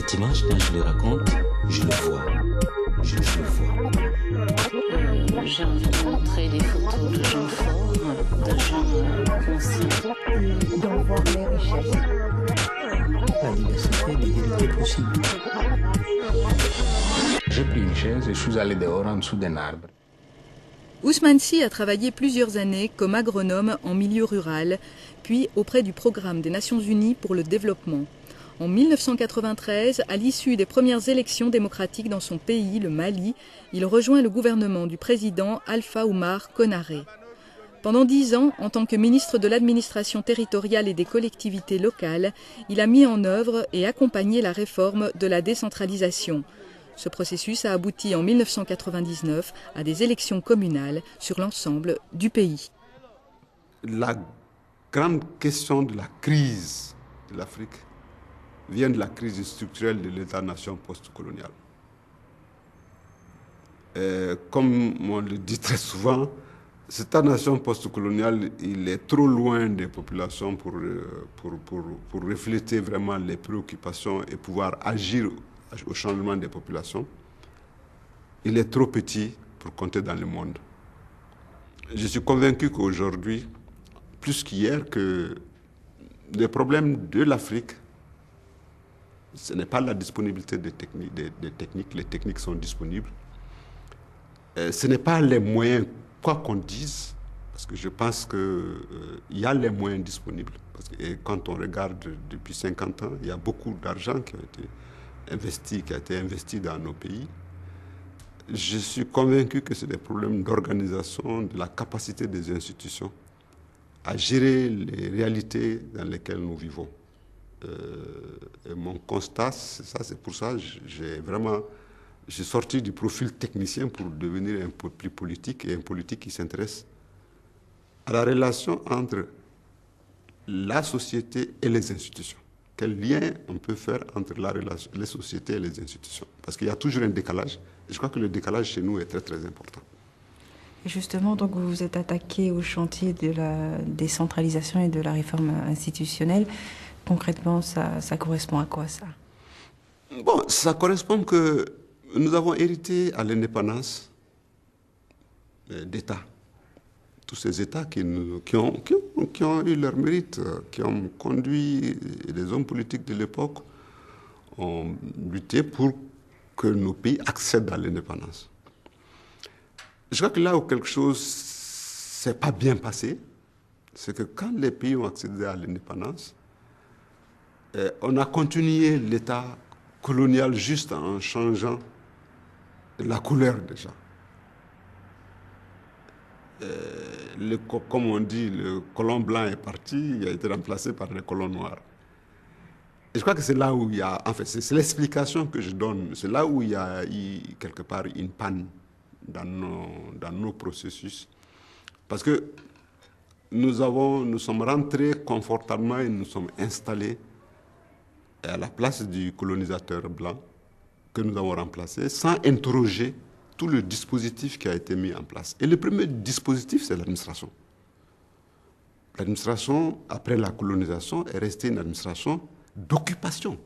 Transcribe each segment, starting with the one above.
cette image, quand je le raconte, je le vois. Je le vois. J'ai envie de montrer des photos de gens forts, de gens conscients. D'en voir les richesses. La diversité des vérités possibles. J'ai pris une chaise et je suis allé dehors en dessous d'un arbre. Ousmane Sy a travaillé plusieurs années comme agronome en milieu rural, puis auprès du Programme des Nations Unies pour le développement. En 1993, à l'issue des premières élections démocratiques dans son pays, le Mali, il rejoint le gouvernement du président Alpha Oumar Konaré. Pendant 10 ans, en tant que ministre de l'administration territoriale et des collectivités locales, il a mis en œuvre et accompagné la réforme de la décentralisation. Ce processus a abouti en 1999 à des élections communales sur l'ensemble du pays. La grande question de la crise de l'Afrique vient de la crise structurelle de l'État-nation post-colonial. Comme on le dit très souvent, cet État-nation post-colonial, il est trop loin des populations pour refléter vraiment les préoccupations et pouvoir agir au changement des populations. Il est trop petit pour compter dans le monde. Je suis convaincu qu'aujourd'hui, plus qu'hier, que les problèmes de l'Afrique, ce n'est pas la disponibilité des techniques, les techniques sont disponibles. Ce n'est pas les moyens, quoi qu'on dise, parce que je pense qu'il y a les moyens disponibles. Et quand on regarde depuis 50 ans, il y a beaucoup d'argent qui a été investi dans nos pays. Je suis convaincu que c'est des problèmes d'organisation, de la capacité des institutions à gérer les réalités dans lesquelles nous vivons. Et mon constat, c'est ça, c'est pour ça que j'ai sorti du profil technicien pour devenir un peu plus politique, et un politique qui s'intéresse à la relation entre la société et les institutions. Quel lien on peut faire entre les sociétés et les institutions? Parce qu'il y a toujours un décalage. Et je crois que le décalage chez nous est très très important. Et justement, donc vous vous êtes attaqué au chantier de la décentralisation et de la réforme institutionnelle. Concrètement, ça correspond à quoi, ça? Bon, ça correspond que nous avons hérité à l'indépendance d'États. Tous ces États qui ont eu leur mérite, qui ont conduit, les hommes politiques de l'époque ont lutté pour que nos pays accèdent à l'indépendance. Je crois que là où quelque chose ne s'est pas bien passé, c'est que quand les pays ont accédé à l'indépendance, on a continué l'État colonial juste en changeant la couleur déjà. Comme on dit, le colon blanc est parti, il a été remplacé par le colon noir. Et je crois que c'est là où il y a, en fait, c'est l'explication que je donne, c'est là où il y a eu quelque part une panne dans nos processus. Parce que nous sommes rentrés confortablement et nous sommes installés à la place du colonisateur blanc que nous avons remplacé sans interroger tout le dispositif qui a été mis en place. Et le premier dispositif, c'est l'administration. L'administration, après la colonisation, est restée une administration d'occupation.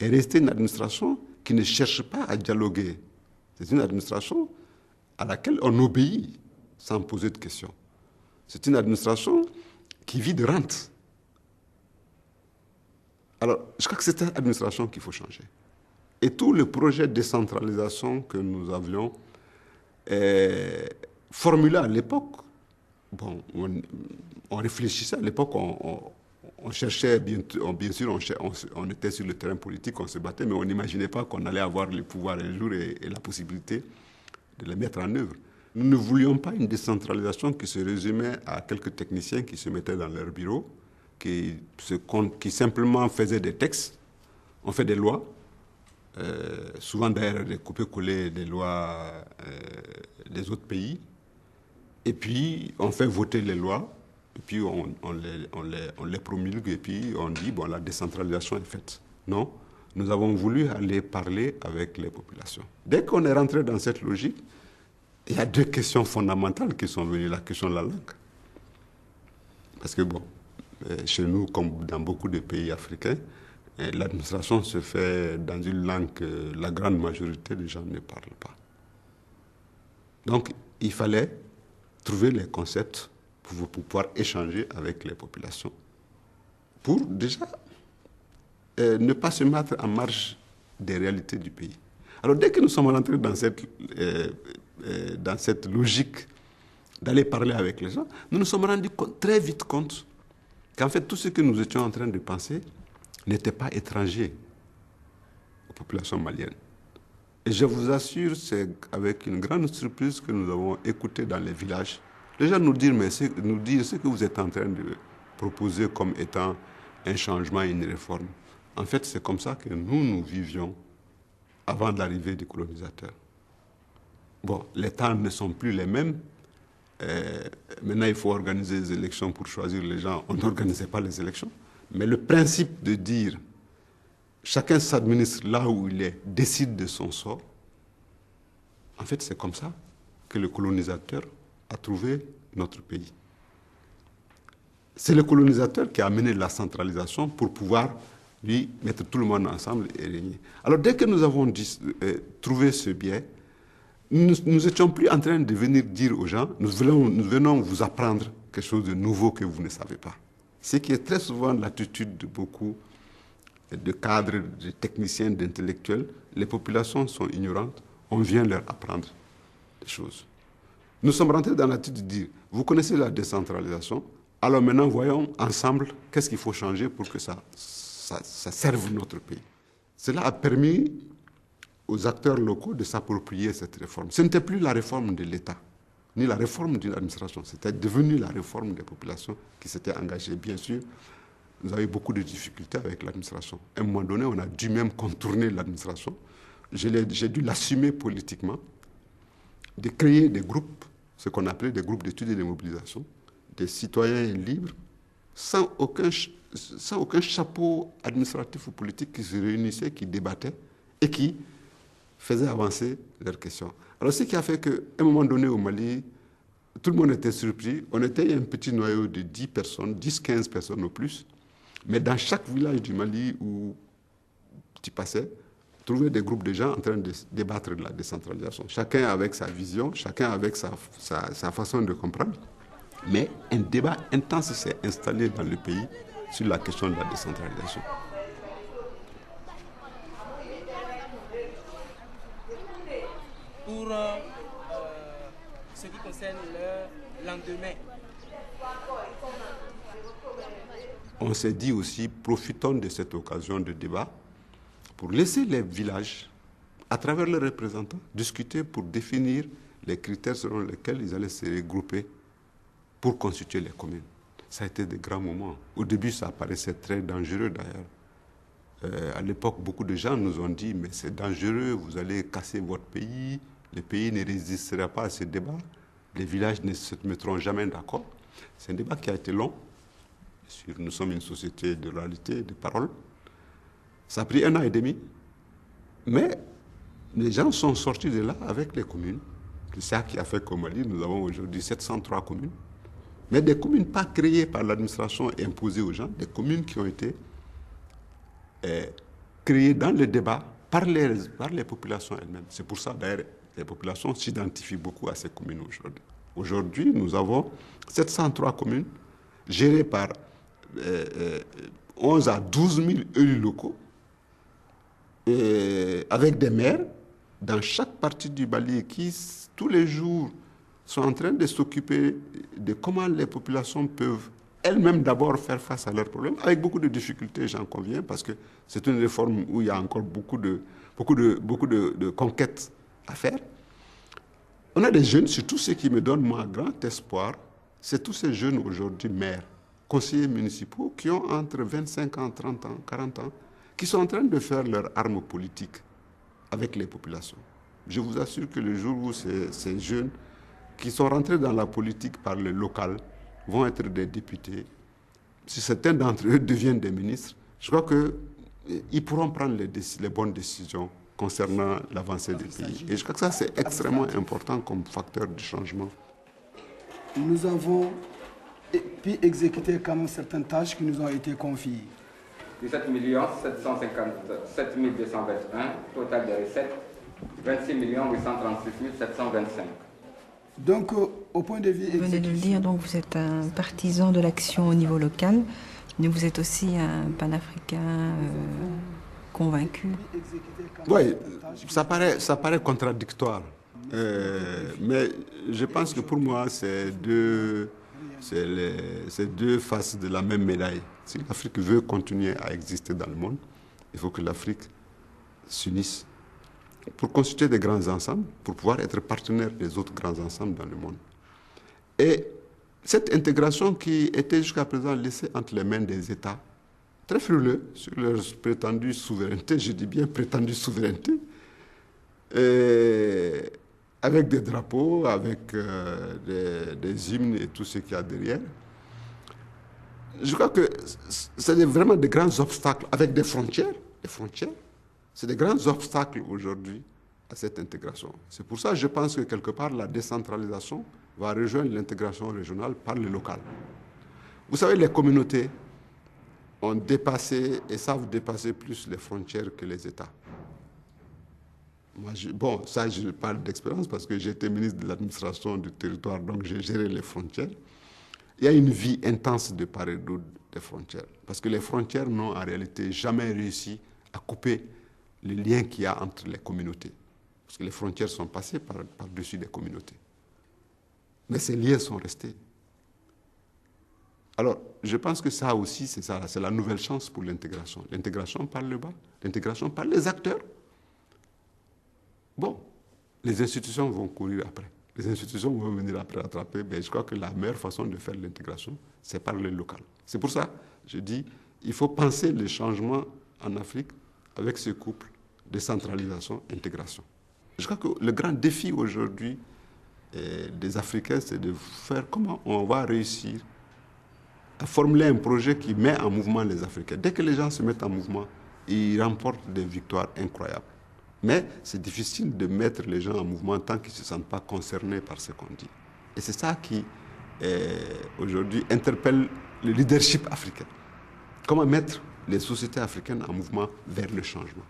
Est restée une administration qui ne cherche pas à dialoguer. C'est une administration à laquelle on obéit sans poser de questions. C'est une administration qui vit de rente. Alors, je crois que c'est cette administration qu'il faut changer. Et tout le projet de décentralisation que nous avions formulé à l'époque, bon, on réfléchissait à l'époque, on cherchait, bien sûr, on était sur le terrain politique, on se battait, mais on n'imaginait pas qu'on allait avoir le pouvoir un jour et la possibilité de le mettre en œuvre. Nous ne voulions pas une décentralisation qui se résumait à quelques techniciens qui se mettaient dans leur bureau, qui simplement faisaient des textes, on fait des lois, souvent d'ailleurs des coupés-collés des lois des autres pays, et puis on fait voter les lois, et puis on les promulgue, et puis on dit, bon, la décentralisation est faite. Non, nous avons voulu aller parler avec les populations. Dès qu'on est rentré dans cette logique, il y a deux questions fondamentales qui sont venues, la question de la langue. Parce que bon, chez nous, comme dans beaucoup de pays africains, l'administration se fait dans une langue que la grande majorité des gens ne parlent pas. Donc, il fallait trouver les concepts pour pouvoir échanger avec les populations, pour déjà ne pas se mettre en marge des réalités du pays. Alors, dès que nous sommes rentrés dans cette logique d'aller parler avec les gens, nous nous sommes rendus très vite compte qu'en fait, tout ce que nous étions en train de penser n'était pas étranger aux populations maliennes. Et je vous assure, c'est avec une grande surprise que nous avons écouté dans les villages, les gens nous dire ce que vous êtes en train de proposer comme étant un changement, une réforme. En fait, c'est comme ça que nous vivions avant l'arrivée des colonisateurs. Bon, les temps ne sont plus les mêmes. Maintenant, il faut organiser des élections pour choisir les gens. On n'organisait pas les élections. Mais le principe de dire chacun s'administre là où il est, décide de son sort, en fait, c'est comme ça que le colonisateur a trouvé notre pays. C'est le colonisateur qui a amené la centralisation pour pouvoir, lui, mettre tout le monde ensemble et régner. Alors, dès que nous avons trouvé ce biais, nous n'étions plus en train de venir dire aux gens, nous venons vous apprendre quelque chose de nouveau que vous ne savez pas. Ce qui est très souvent l'attitude de beaucoup de cadres, de techniciens, d'intellectuels. Les populations sont ignorantes, on vient leur apprendre des choses. Nous sommes rentrés dans l'attitude de dire, vous connaissez la décentralisation, alors maintenant voyons ensemble qu'est-ce qu'il faut changer pour que ça serve notre pays. Cela a permis aux acteurs locaux de s'approprier cette réforme. Ce n'était plus la réforme de l'État, ni la réforme d'une administration. C'était devenu la réforme des populations qui s'étaient engagées. Bien sûr, nous avons eu beaucoup de difficultés avec l'administration. À un moment donné, on a dû même contourner l'administration. J'ai dû l'assumer politiquement, de créer des groupes, ce qu'on appelait des groupes d'études et de mobilisation, des citoyens libres, sans aucun chapeau administratif ou politique qui se réunissaient, qui débattaient et qui faisaient avancer leurs questions. Alors, ce qui a fait qu'à un moment donné au Mali, tout le monde était surpris. On était un petit noyau de 10 personnes, 10-15 personnes au plus. Mais dans chaque village du Mali où tu passais, tu trouvais des groupes de gens en train de débattre de la décentralisation. Chacun avec sa vision, chacun avec sa façon de comprendre. Mais un débat intense s'est installé dans le pays sur la question de la décentralisation. Pour ce qui concerne le lendemain. On s'est dit aussi, profitons de cette occasion de débat pour laisser les villages, à travers leurs représentants, discuter pour définir les critères selon lesquels ils allaient se regrouper pour constituer les communes. Ça a été des grands moments. Au début, ça paraissait très dangereux d'ailleurs. À l'époque, beaucoup de gens nous ont dit « mais c'est dangereux, vous allez casser votre pays, le pays ne résistera pas à ce débat, les villages ne se mettront jamais d'accord ». C'est un débat qui a été long. Nous sommes une société de réalité, de parole. Ça a pris 1 an et demi, mais les gens sont sortis de là avec les communes. C'est ça qui a fait qu'au Mali, nous avons aujourd'hui 703 communes. Mais des communes pas créées par l'administration et imposées aux gens, des communes qui ont été créées dans le débat par les populations elles-mêmes. C'est pour ça, d'ailleurs, les populations s'identifient beaucoup à ces communes aujourd'hui. Aujourd'hui, nous avons 703 communes gérées par 11 à 12 000 élus locaux, avec des maires dans chaque partie du Mali qui, tous les jours, sont en train de s'occuper de comment les populations peuvent elles-mêmes d'abord faire face à leurs problèmes, avec beaucoup de difficultés, j'en conviens, parce que c'est une réforme où il y a encore beaucoup de conquêtes à faire. On a des jeunes, surtout ceux qui me donnent moi grand espoir, c'est tous ces jeunes aujourd'hui maires, conseillers municipaux, qui ont entre 25 ans, 30 ans, 40 ans, qui sont en train de faire leur arme politique avec les populations. Je vous assure que le jour où ces jeunes qui sont rentrés dans la politique par le local vont être des députés, si certains d'entre eux deviennent des ministres, je crois qu'ils pourront prendre les bonnes décisions concernant l'avancée du pays. Et je crois que ça, c'est extrêmement important comme facteur de changement. Nous avons pu exécuter quand même certaines tâches qui nous ont été confiées. 17 757 221, total de recettes 26 836 725. Donc, au point de vue Vous venez de le dire, donc vous êtes un partisan de l'action au niveau local, mais vous êtes aussi un panafricain convaincu. Oui, ça paraît contradictoire. Mais je pense que pour moi, c'est deux faces de la même médaille. Si l'Afrique veut continuer à exister dans le monde, il faut que l'Afrique s'unisse pour constituer des grands ensembles, pour pouvoir être partenaire des autres grands ensembles dans le monde. Et cette intégration qui était jusqu'à présent laissée entre les mains des États, très frileux sur leur prétendue souveraineté, je dis bien prétendue souveraineté, et avec des drapeaux, avec des hymnes et tout ce qu'il y a derrière. Je crois que c'est vraiment des grands obstacles, avec des frontières, c'est des grands obstacles aujourd'hui à cette intégration. C'est pour ça que je pense que quelque part la décentralisation va rejoindre l'intégration régionale par le local. Vous savez, les communautés ont dépassé et savent dépasser plus les frontières que les États. Moi, ça je parle d'expérience parce que j'étais ministre de l'administration du territoire, donc j'ai géré les frontières. Il y a une vie intense de part et d'autre des frontières. Parce que les frontières n'ont en réalité jamais réussi à couper le lien qu'il y a entre les communautés. Parce que les frontières sont passées par-dessus des communautés. Mais ces liens sont restés. Alors, je pense que ça aussi, c'est la nouvelle chance pour l'intégration. L'intégration par le bas, l'intégration par les acteurs. Bon, les institutions vont courir après. Les institutions vont venir après rattraper. Mais je crois que la meilleure façon de faire l'intégration, c'est par le local. C'est pour ça, je dis, il faut penser les changements en Afrique avec ce couple de centralisation-intégration. Je crois que le grand défi aujourd'hui des Africains, c'est de faire comment on va réussir à formuler un projet qui met en mouvement les Africains. Dès que les gens se mettent en mouvement, ils remportent des victoires incroyables. Mais c'est difficile de mettre les gens en mouvement tant qu'ils ne se sentent pas concernés par ce qu'on dit. Et c'est ça qui, aujourd'hui, interpelle le leadership africain. Comment mettre les sociétés africaines en mouvement vers le changement.